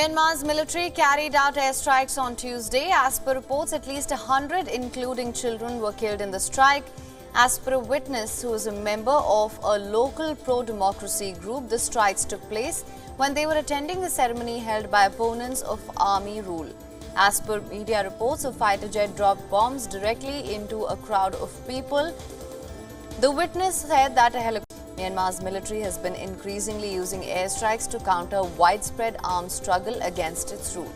Myanmar's military carried out airstrikes on Tuesday. As per reports, at least 100, including children, were killed in the strike. As per a witness who is a member of a local pro-democracy group, the strikes took place when they were attending the ceremony held by opponents of army rule. As per media reports, a fighter jet dropped bombs directly into a crowd of people. The witness said that Myanmar's military has been increasingly using airstrikes to counter widespread armed struggle against its rule.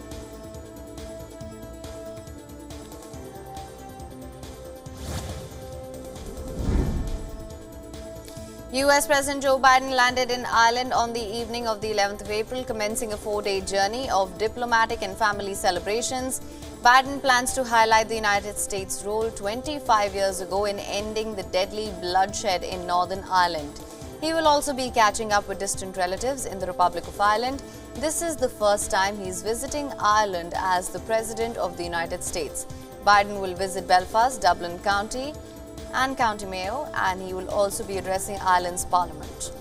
US President Joe Biden landed in Ireland on the evening of the 11th of April, commencing a 4-day journey of diplomatic and family celebrations. Biden plans to highlight the United States' role 25 years ago in ending the deadly bloodshed in Northern Ireland. He will also be catching up with distant relatives in the Republic of Ireland. This is the first time he is visiting Ireland as the President of the United States. Biden will visit Belfast, Dublin County and County Mayo, and he will also be addressing Ireland's Parliament.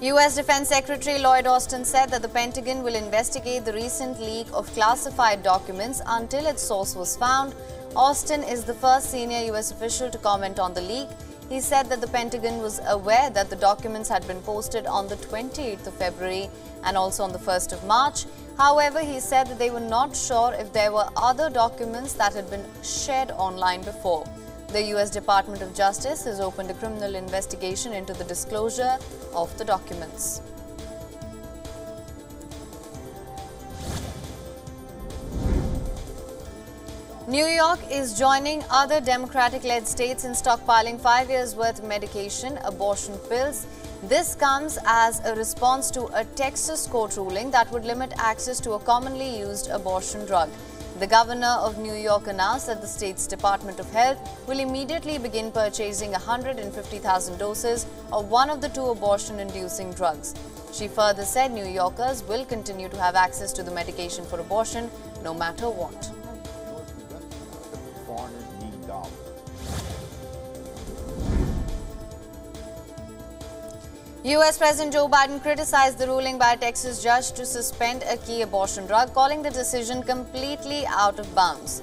US Defense Secretary Lloyd Austin said that the Pentagon will investigate the recent leak of classified documents until its source was found. Austin is the first senior US official to comment on the leak. He said that the Pentagon was aware that the documents had been posted on the 28th of February and also on the 1st of March. However, he said that they were not sure if there were other documents that had been shared online before. The US Department of Justice has opened a criminal investigation into the disclosure of the documents. New York is joining other Democratic-led states in stockpiling 5 years' worth of medication, abortion pills. This comes as a response to a Texas court ruling that would limit access to a commonly used abortion drug. The governor of New York announced that the state's Department of Health will immediately begin purchasing 150,000 doses of one of the two abortion-inducing drugs. She further said New Yorkers will continue to have access to the medication for abortion no matter what. US President Joe Biden criticized the ruling by a Texas judge to suspend a key abortion drug, calling the decision completely out of bounds.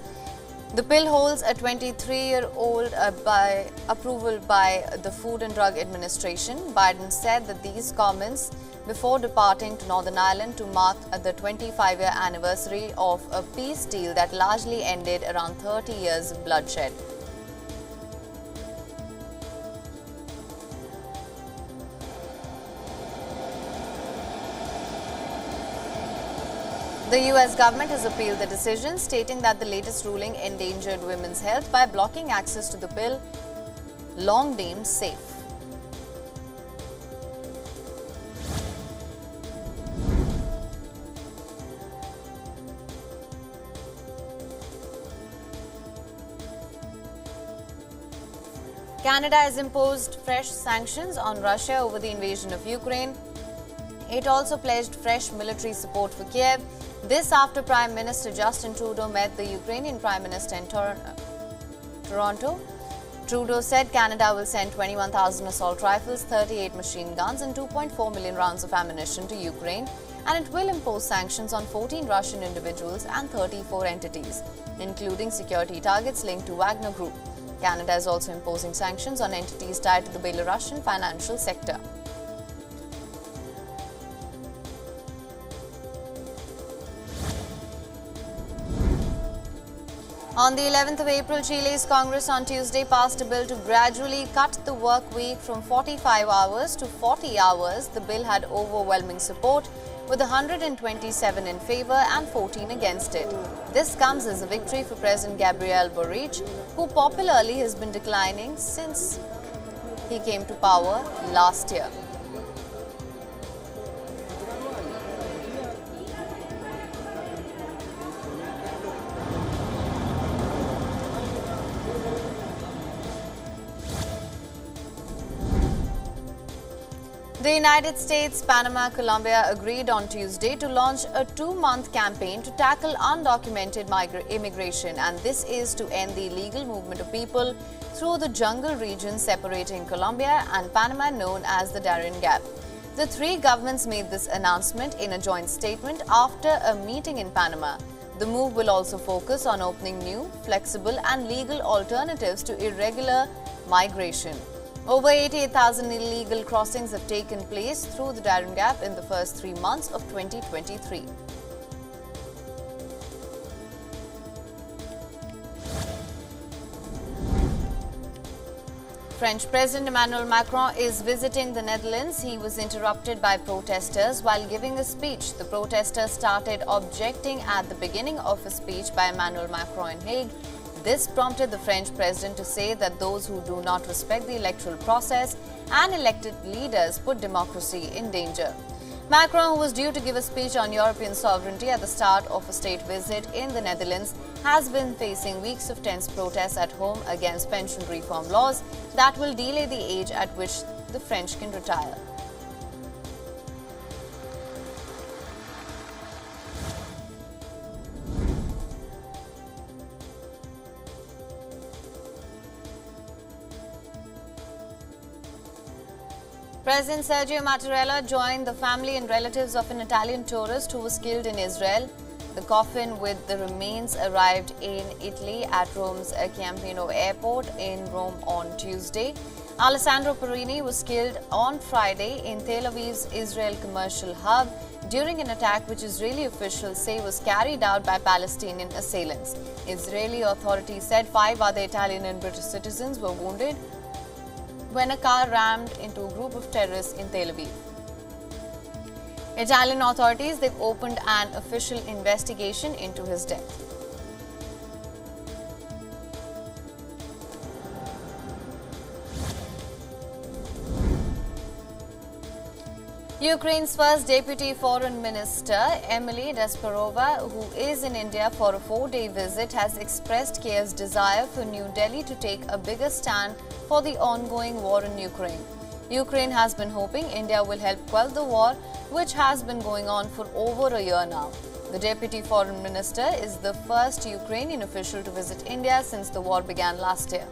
The pill holds a 23-year-old by approval by the Food and Drug Administration. Biden said that these comments before departing to Northern Ireland to mark the 25-year anniversary of a peace deal that largely ended around 30 years of bloodshed. The US government has appealed the decision, stating that the latest ruling endangered women's health by blocking access to the pill, long deemed safe. Canada has imposed fresh sanctions on Russia over the invasion of Ukraine. It also pledged fresh military support for Kiev. This after Prime Minister Justin Trudeau met the Ukrainian Prime Minister in Toronto. Trudeau said Canada will send 21,000 assault rifles, 38 machine guns and 2.4 million rounds of ammunition to Ukraine, and it will impose sanctions on 14 Russian individuals and 34 entities, including security targets linked to Wagner Group. Canada is also imposing sanctions on entities tied to the Belarusian financial sector. On the 11th of April, Chile's Congress on Tuesday passed a bill to gradually cut the work week from 45 hours to 40 hours. The bill had overwhelming support, with 127 in favor and 14 against it. This comes as a victory for President Gabriel Boric, who popularly has been declining since he came to power last year. The United States, Panama, Colombia agreed on Tuesday to launch a 2-month campaign to tackle undocumented immigration, and this is to end the illegal movement of people through the jungle region separating Colombia and Panama, known as the Darien Gap. The three governments made this announcement in a joint statement after a meeting in Panama. The move will also focus on opening new, flexible and legal alternatives to irregular migration. Over 88,000 illegal crossings have taken place through the Darien Gap in the first 3 months of 2023. French President Emmanuel Macron is visiting the Netherlands. He was interrupted by protesters while giving a speech. The protesters started objecting at the beginning of a speech by Emmanuel Macron in Hague. This prompted the French president to say that those who do not respect the electoral process and elected leaders put democracy in danger. Macron, who was due to give a speech on European sovereignty at the start of a state visit in the Netherlands, has been facing weeks of tense protests at home against pension reform laws that will delay the age at which the French can retire. President Sergio Mattarella joined the family and relatives of an Italian tourist who was killed in Israel. The coffin with the remains arrived in Italy at Rome's Ciampino airport in Rome on Tuesday. Alessandro Perini was killed on Friday in Tel Aviv's Israel commercial hub during an attack which Israeli officials say was carried out by Palestinian assailants. Israeli authorities said 5 other Italian and British citizens were wounded when a car rammed into a group of terrorists in Tel Aviv. Italian authorities, they've opened an official investigation into his death. Ukraine's first Deputy Foreign Minister, Emily Desperova, who is in India for a 4-day visit, has expressed Kiev's desire for New Delhi to take a bigger stand for the ongoing war in Ukraine. Ukraine has been hoping India will help quell the war, which has been going on for over a year now. The Deputy Foreign Minister is the first Ukrainian official to visit India since the war began last year.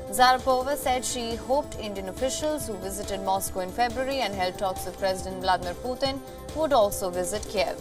Zarapova said she hoped Indian officials who visited Moscow in February and held talks with President Vladimir Putin would also visit Kiev.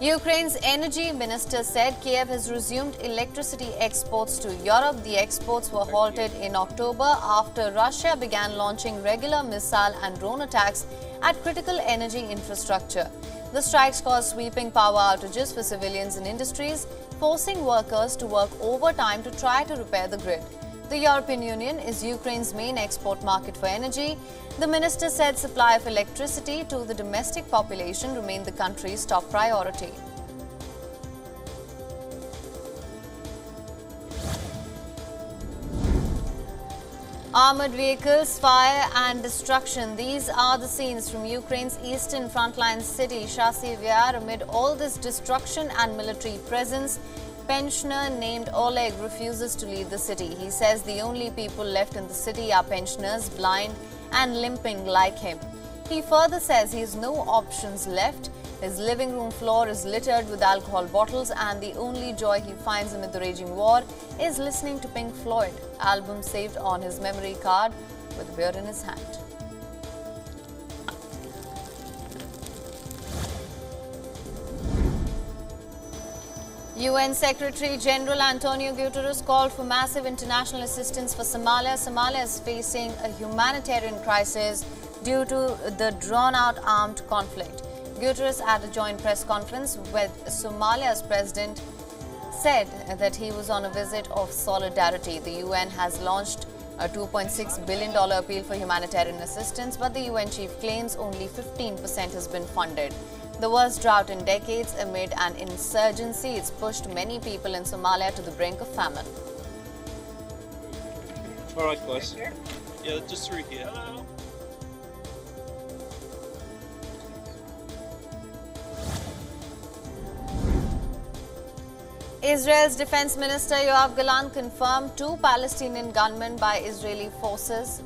Ukraine's energy minister said Kiev has resumed electricity exports to Europe. The exports were halted in October after Russia began launching regular missile and drone attacks at critical energy infrastructure. The strikes caused sweeping power outages for civilians and industries, forcing workers to work overtime to try to repair the grid. The European Union is Ukraine's main export market for energy. The minister said supply of electricity to the domestic population remained the country's top priority. Armored vehicles, fire and destruction. These are the scenes from Ukraine's eastern frontline city, Chasiv. Amid all this destruction and military presence, pensioner named Oleg refuses to leave the city. He says the only people left in the city are pensioners, blind and limping like him. He further says he has no options left. His living room floor is littered with alcohol bottles, and the only joy he finds amid the raging war is listening to Pink Floyd, album saved on his memory card with a beer in his hand. UN Secretary General Antonio Guterres called for massive international assistance for Somalia. Somalia is facing a humanitarian crisis due to the drawn-out armed conflict. Guterres, at a joint press conference with Somalia's president, said that he was on a visit of solidarity. The UN has launched a $2.6 billion appeal for humanitarian assistance, but the UN chief claims only 15% has been funded. The worst drought in decades amid an insurgency, it's pushed many people in Somalia to the brink of famine. All right, guys. Yeah, just through here. Hello. Israel's Defense Minister Yoav Gallant confirmed 2 Palestinian gunmen by Israeli forces.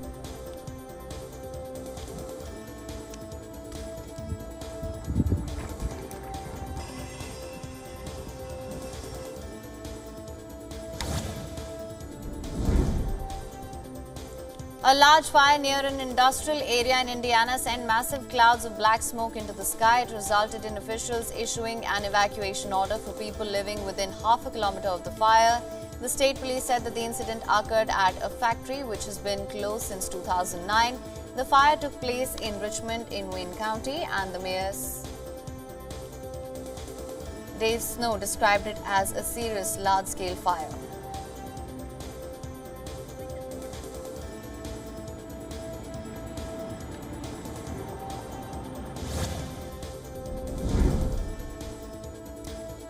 A large fire near an industrial area in Indiana sent massive clouds of black smoke into the sky. It resulted in officials issuing an evacuation order for people living within half a kilometer of the fire. The state police said that the incident occurred at a factory which has been closed since 2009. The fire took place in Richmond in Wayne County, and the mayor Dave Snow described it as a serious large-scale fire.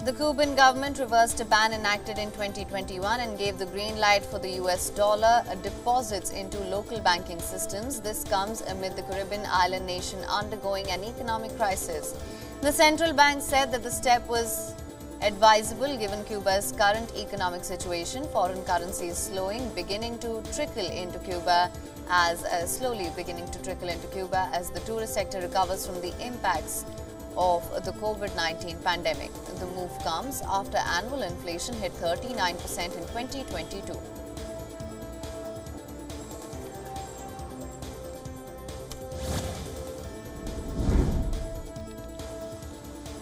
The Cuban government reversed a ban enacted in 2021 and gave the green light for the US dollar deposits into local banking systems. This comes amid the Caribbean island nation undergoing an economic crisis. The central bank said that the step was advisable given Cuba's current economic situation. Foreign currency is slowly beginning to trickle into Cuba as the tourist sector recovers from the impacts of the COVID-19 pandemic. The move comes after annual inflation hit 39% in 2022.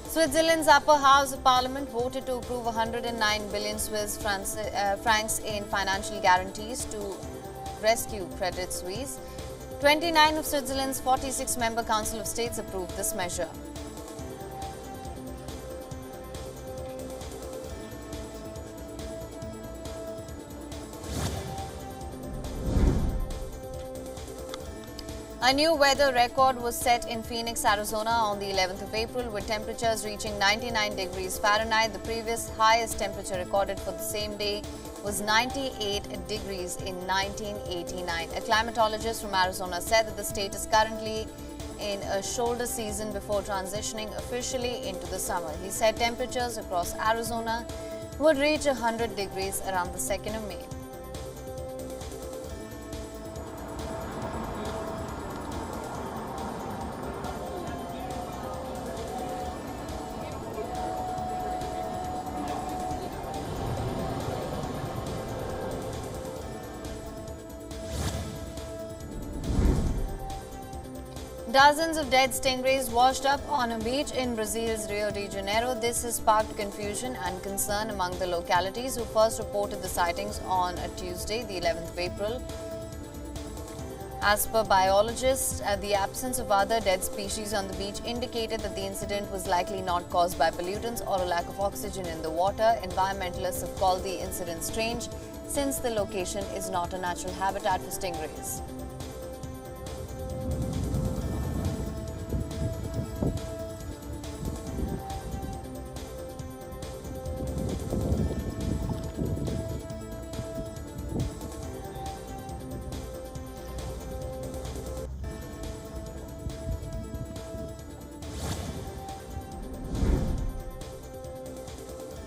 Switzerland's upper house of parliament voted to approve 109 billion Swiss francs in financial guarantees to rescue Credit Suisse. 29 of Switzerland's 46-member Council of States approved this measure. A new weather record was set in Phoenix, Arizona on the 11th of April, with temperatures reaching 99 degrees Fahrenheit. The previous highest temperature recorded for the same day was 98 degrees in 1989. A climatologist from Arizona said that the state is currently in a shoulder season before transitioning officially into the summer. He said temperatures across Arizona would reach 100 degrees around the 2nd of May. Dozens of dead stingrays washed up on a beach in Brazil's Rio de Janeiro. This has sparked confusion and concern among the localities who first reported the sightings on a Tuesday, the 11th of April. As per biologists, the absence of other dead species on the beach indicated that the incident was likely not caused by pollutants or a lack of oxygen in the water. Environmentalists have called the incident strange since the location is not a natural habitat for stingrays.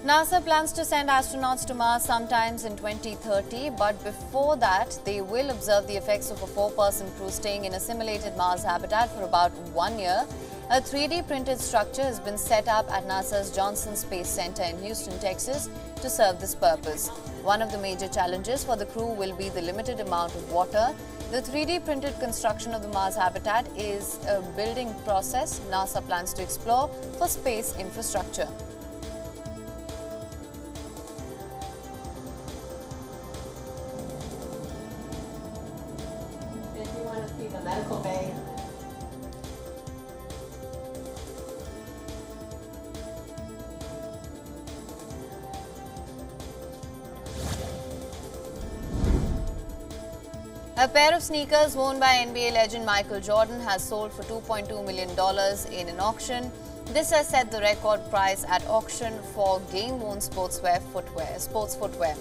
NASA plans to send astronauts to Mars sometimes in 2030, but before that, they will observe the effects of a 4-person crew staying in a simulated Mars habitat for about 1 year. A 3D printed structure has been set up at NASA's Johnson Space Center in Houston, Texas, to serve this purpose. One of the major challenges for the crew will be the limited amount of water. The 3D printed construction of the Mars habitat is a building process NASA plans to explore for space infrastructure. Medical bay. A pair of sneakers worn by NBA legend Michael Jordan has sold for $2.2 million in an auction. This has set the record price at auction for game-worn sports footwear.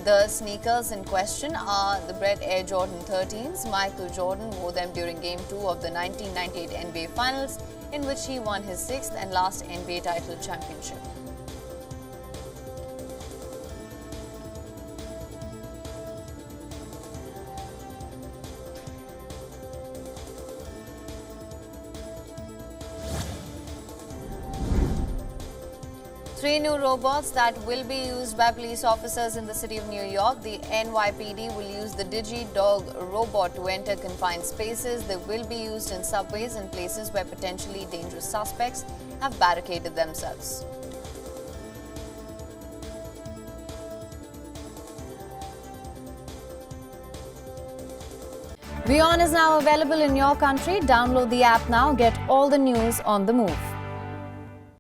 The sneakers in question are the Red Air Jordan 13s. Michael Jordan wore them during Game 2 of the 1998 NBA Finals, in which he won his 6th and last NBA title championship. 3 new robots that will be used by police officers in the city of New York. The NYPD will use the Digi-Dog robot to enter confined spaces. They will be used in subways and places where potentially dangerous suspects have barricaded themselves. WION is now available in your country. Download the app now. Get all the news on the move.